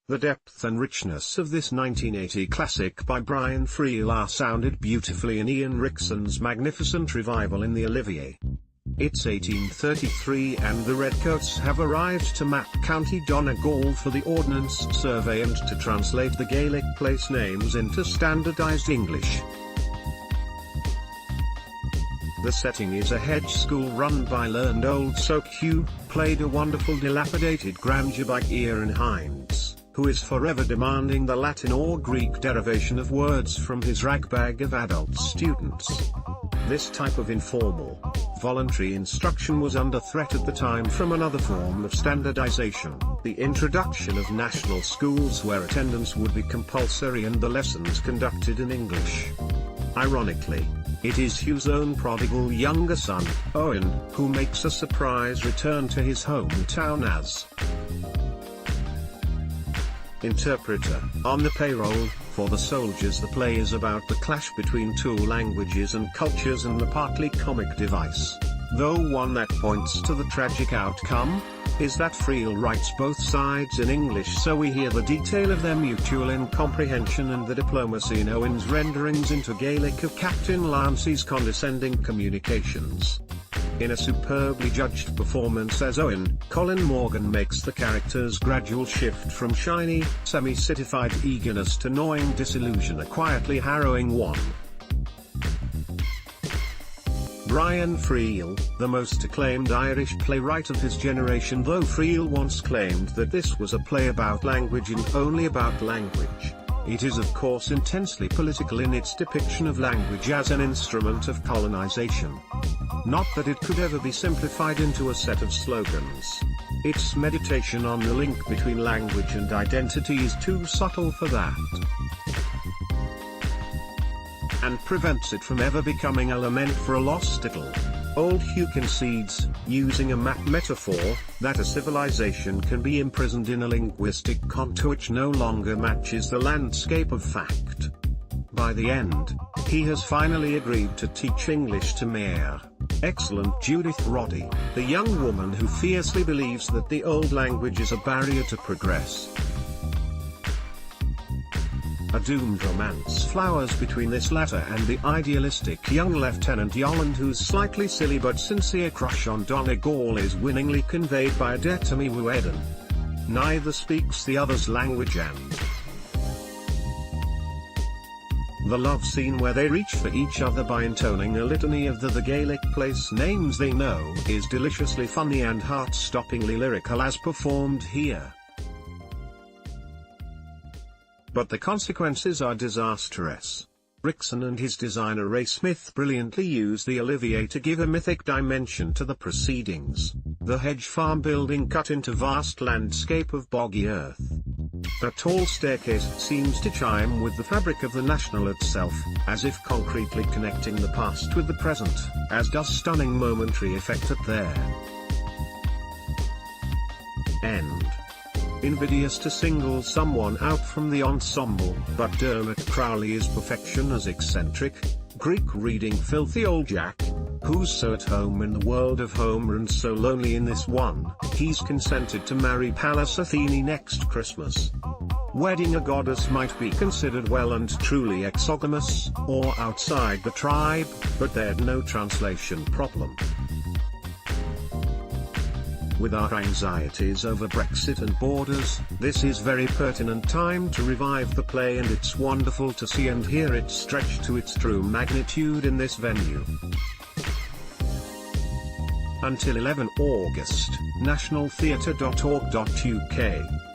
The depth and richness of this 1980 classic by Brian Friel are sounded beautifully in Ian Rickson's magnificent revival in the Olivier. It's 1833 and the Redcoats have arrived to map County Donegal for the Ordnance Survey and to translate the Gaelic place names into standardized English. The setting is a hedge school run by learned old soak who played a wonderful dilapidated grandeur by Ian Hinds, who is forever demanding the Latin or Greek derivation of words from his ragbag of adult students. This type of informal, voluntary instruction was under threat at the time from another form of standardization, the introduction of national schools where attendance would be compulsory and the lessons conducted in English. Ironically, it is Hugh's own prodigal younger son, Owen, who makes a surprise return to his hometown as interpreter. On the payroll, for the soldiers, the play is about the clash between two languages and cultures and the partly comic device, though one that points to the tragic outcome, is that Friel writes both sides in English, so we hear the detail of their mutual incomprehension and the diplomacy in Owen's renderings into Gaelic of Captain Lancy's condescending communications. In a superbly judged performance as Owen, Colin Morgan makes the character's gradual shift from shiny, semi-citified eagerness to gnawing disillusion a quietly harrowing one. Brian Friel, the most acclaimed Irish playwright of his generation, though Friel once claimed that this was a play about language and only about language, it is of course intensely political in its depiction of language as an instrument of colonization. Not that it could ever be simplified into a set of slogans. Its meditation on the link between language and identity is too subtle for that, and prevents it from ever becoming a lament for a lost idyll. Old Hugh concedes, using a map metaphor, that a civilization can be imprisoned in a linguistic contour which no longer matches the landscape of fact. By the end, he has finally agreed to teach English to Mayor, excellent Judith Roddy, the young woman who fiercely believes that the old language is a barrier to progress. A doomed romance flowers between this latter and the idealistic young Lieutenant Yolland, whose slightly silly but sincere crush on Donegal is winningly conveyed by Adetemi Wueden. Neither speaks the other's language, and the love scene where they reach for each other by intoning a litany of the Gaelic place names they know is deliciously funny and heart-stoppingly lyrical as performed here. But the consequences are disastrous. Rickson and his designer Ray Smith brilliantly use the Olivier to give a mythic dimension to the proceedings. The hedge farm building cut into vast landscape of boggy earth. A tall staircase seems to chime with the fabric of the National itself, as if concretely connecting the past with the present, as does stunning momentary effect at their end. Invidious to single someone out from the ensemble, but Dermot Crowley is perfection as eccentric, Greek-reading filthy old Jack, who's so at home in the world of Homer and so lonely in this one, he's consented to marry Pallas Athene next Christmas. Wedding a goddess might be considered well and truly exogamous, or outside the tribe, but there'd no translation problem. With our anxieties over Brexit and borders, this is very pertinent time to revive the play, and it's wonderful to see and hear it stretch to its true magnitude in this venue. Until 11 August, nationaltheatre.org.uk